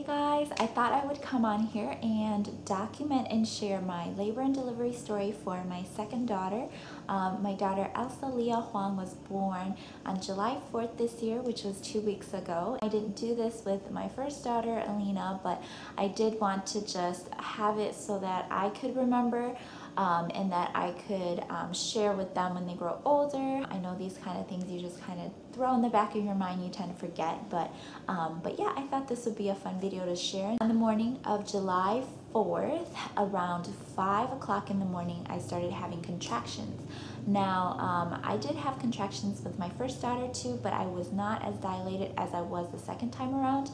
guys, I thought I would come on here and document and share my labor and delivery story for my second daughter. My daughter Elsa Leah Huang was born on July 4th this year, which was 2 weeks ago. I didn't do this with my first daughter, Alina, but I did want to just have it so that I could remember and that I could share with them when they grow older. I know these kind of things you just kind of throw in the back of your mind, you tend to forget, but yeah, I thought this would be a fun video to share. On the morning of July 4th, around 5 o'clock in the morning, I started having contractions. Now, I did have contractions with my first daughter too, but I was not as dilated as I was the second time around,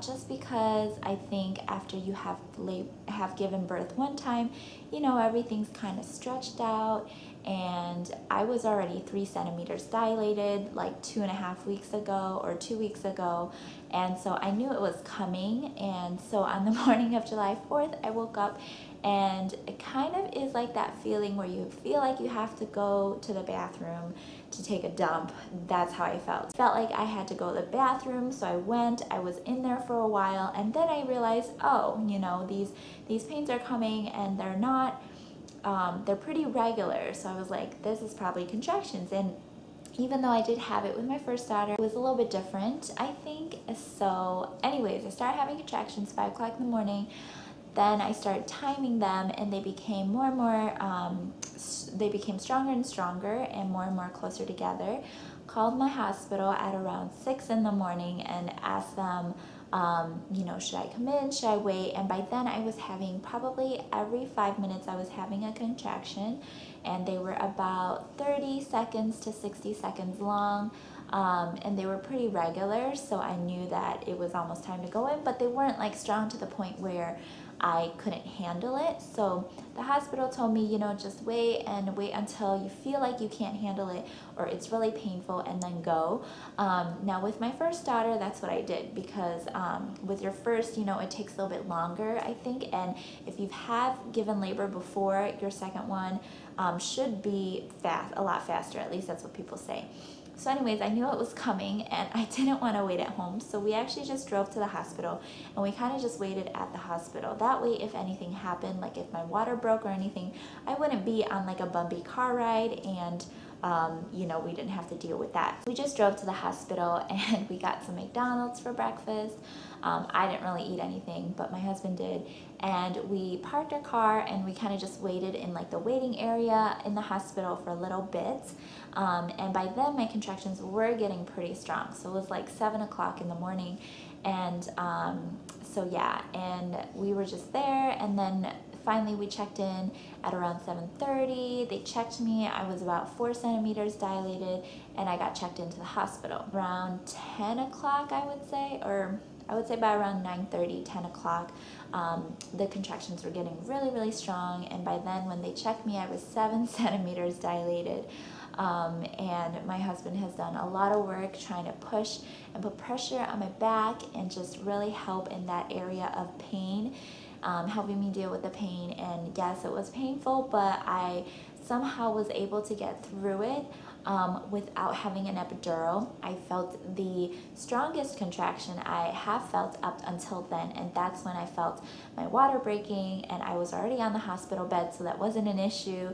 just because I think after you have given birth one time, you know, everything's kind of stretched out, and I was already 3 centimeters dilated like 2.5 weeks ago or 2 weeks ago, and so I knew it was coming. And so on the morning of July 4th, I woke up, and it kind of is like that feeling where you feel like you have to go to the bathroom to take a dump. That's how I felt. Felt like I had to go to the bathroom, so I went. I was in there for a while, and then I realized, oh, you know, these pains are coming, and they're not, they're pretty regular. So I was like, this is probably contractions. And even though I did have it with my first daughter, it was a little bit different, I think. So anyways, I started having contractions 5 o'clock in the morning. Then I started timing them, and they became more and more, they became stronger and stronger and more closer together. Called my hospital at around 6 in the morning and asked them, you know, should I come in, should I wait? And by then I was having probably every 5 minutes I was having a contraction, and they were about 30 seconds to 60 seconds long. And they were pretty regular, so I knew that it was almost time to go in, but they weren't like strong to the point where I couldn't handle it. So the hospital told me, you know, just wait until you feel like you can't handle it or it's really painful, and then go. Now with my first daughter, that's what I did, because with your first, you know, it takes a little bit longer, I think, and if you've given labor before, your second one should be a lot faster. At least that's what people say. So anyways, I knew it was coming, and I didn't want to wait at home, so we actually just drove to the hospital, and we kind of just waited at the hospital. That way, if anything happened, like if my water broke or anything, I wouldn't be on like a bumpy car ride, and you know, we didn't have to deal with that. We just drove to the hospital, and we got some McDonald's for breakfast. I didn't really eat anything, but my husband did. And we parked our car, and we kind of just waited in like the waiting area in the hospital for a little bit. And by then my contractions were getting pretty strong. So it was like 7 o'clock in the morning. And so yeah, and we were just there, and then finally we checked in at around 7:30. They checked me. I was about 4 centimeters dilated, and I got checked into the hospital around 10 o'clock, I would say, or I would say by around 9:30, 10 o'clock, the contractions were getting really strong, and by then when they checked me, I was 7 centimeters dilated. And my husband has done a lot of work trying to push and put pressure on my back and just really help in that area of pain, helping me deal with the pain. And yes, it was painful, but I somehow was able to get through it without having an epidural. I felt the strongest contraction I have felt up until then, and that's when I felt my water breaking, and I was already on the hospital bed, so that wasn't an issue.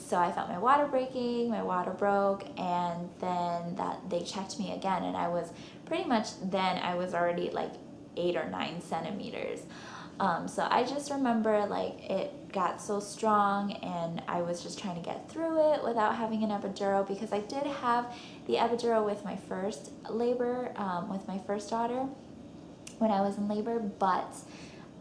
So I felt my water breaking, my water broke, and then they checked me again, and I was pretty much, then I was already like 8 or 9 centimeters. So I just remember like it got so strong, and I was just trying to get through it without having an epidural, because I did have the epidural with my first labor, with my first daughter when I was in labor, but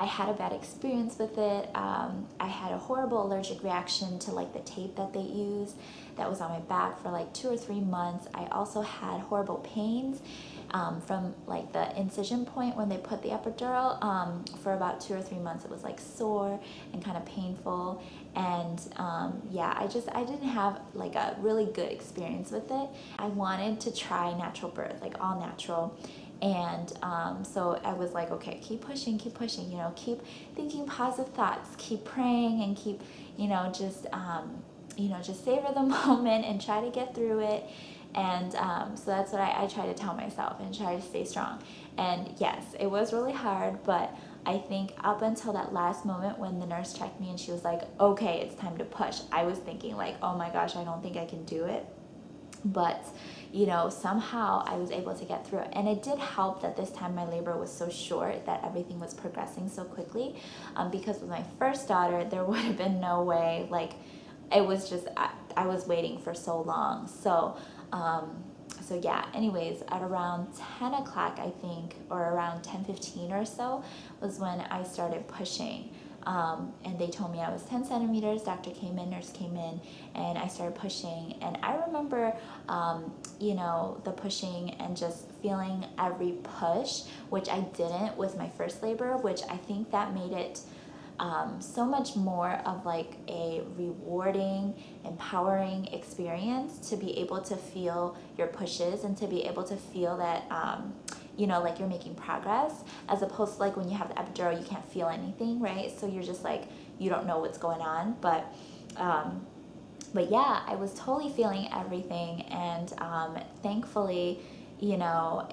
I had a bad experience with it. I had a horrible allergic reaction to like the tape that they used that was on my back for like 2 or 3 months. I also had horrible pains from like the incision point when they put the epidural. For about 2 or 3 months it was like sore and kind of painful, and yeah, I didn't have like a really good experience with it. I wanted to try natural birth, like all natural. And so I was like, okay, keep pushing, you know, keep thinking positive thoughts, keep praying, and keep, you know, just savor the moment and try to get through it. And so that's what I try to tell myself and try to stay strong. And yes, it was really hard, but I think up until that last moment when the nurse checked me and she was like, okay, it's time to push, I was thinking like, oh my gosh, I don't think I can do it. But you know, somehow I was able to get through it. And it did help that this time my labor was so short, that everything was progressing so quickly, because with my first daughter there would have been no way. Like, it was just, I was waiting for so long. So so yeah, anyways, at around 10 o'clock, I think, or around 10:15 or so, was when I started pushing. And they told me I was 10 centimeters. Doctor came in, nurse came in, and I started pushing. And I remember, you know, the pushing and just feeling every push, which I didn't with my first labor, which I think that made it so much more of like a rewarding, empowering experience to be able to feel your pushes and to be able to feel that, you know, like you're making progress, as opposed to like when you have the epidural, you can't feel anything, right? So you're just like, you don't know what's going on. But yeah, I was totally feeling everything. And thankfully, you know,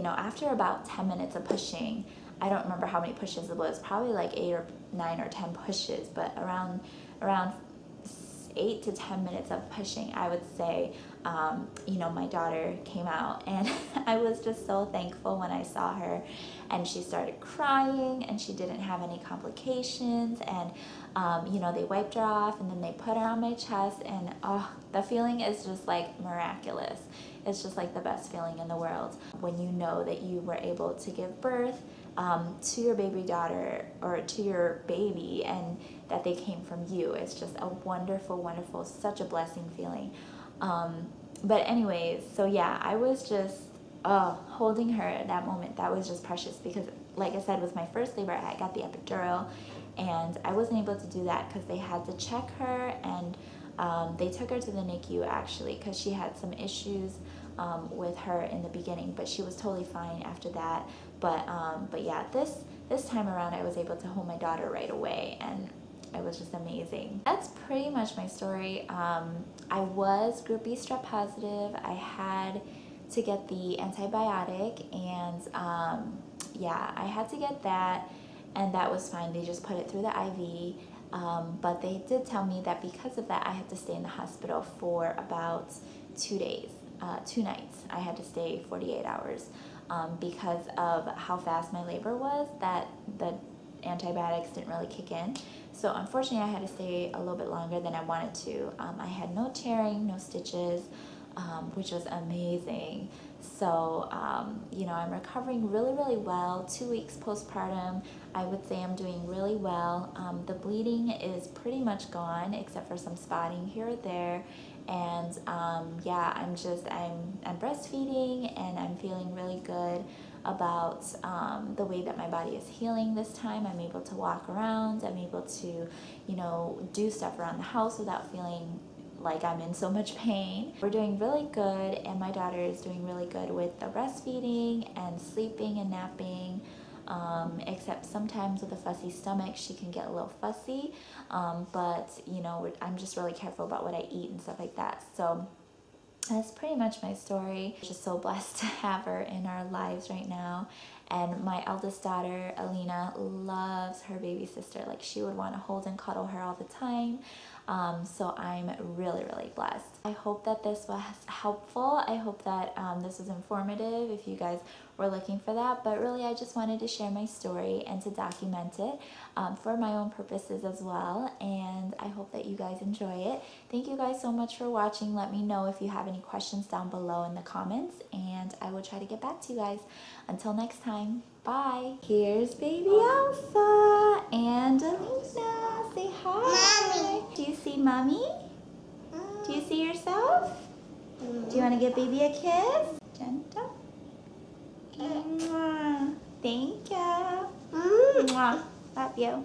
after about 10 minutes of pushing, I don't remember how many pushes it was, probably like 8 or 9 or 10 pushes, but around 8 to 10 minutes of pushing, I would say, you know, my daughter came out, and I was just so thankful when I saw her, and she started crying, and she didn't have any complications, and you know, they wiped her off, and then they put her on my chest, and oh, the feeling is just like miraculous. It's just like the best feeling in the world when you know that you were able to give birth to your baby daughter, or to your baby, and that they came from you. It's just a wonderful, wonderful, such a blessing feeling. But anyways, so yeah, I was just holding her at that moment. That was just precious, because like I said, it was my first labor. I got the epidural, and I wasn't able to do that because they had to check her, and they took her to the NICU actually, because she had some issues with her in the beginning, but she was totally fine after that. But yeah, this time around I was able to hold my daughter right away, and it was just amazing. That's pretty much my story. I was Group B strep positive. I had to get the antibiotic, and yeah, I had to get that, and that was fine. They just put it through the IV. But they did tell me that because of that, I had to stay in the hospital for about 2 days, 2 nights. I had to stay 48 hours because of how fast my labor was, that the antibiotics didn't really kick in. So unfortunately, I had to stay a little bit longer than I wanted to. I had no tearing, no stitches, which was amazing. So, you know, I'm recovering really, really well. 2 weeks postpartum, I would say I'm doing really well. The bleeding is pretty much gone, except for some spotting here or there. And yeah, I'm breastfeeding, and I'm feeling really good about the way that my body is healing this time. I'm able to walk around. I'm able to, you know, do stuff around the house without feeling like I'm in so much pain. We're doing really good, and my daughter is doing really good with the breastfeeding and sleeping and napping, except sometimes with a fussy stomach she can get a little fussy, but you know, I'm just really careful about what I eat and stuff like that. So that's pretty much my story. Just so blessed to have her in our lives right now. And my eldest daughter, Alina, loves her baby sister. Like, she would want to hold and cuddle her all the time. So I'm really, really blessed. I hope that this was helpful. I hope that this was informative if you guys were looking for that. But really, I just wanted to share my story and to document it for my own purposes as well. And I hope that you guys enjoy it. Thank you guys so much for watching. Let me know if you have any questions down below in the comments, and I will try to get back to you guys. Until next time, bye. Here's baby Elsa and Alina. Say hi. Mommy. Do you see mommy? Do you see yourself? Do you want to give baby a kiss? Gentle. Mwah. Thank you. Mwah. Love you.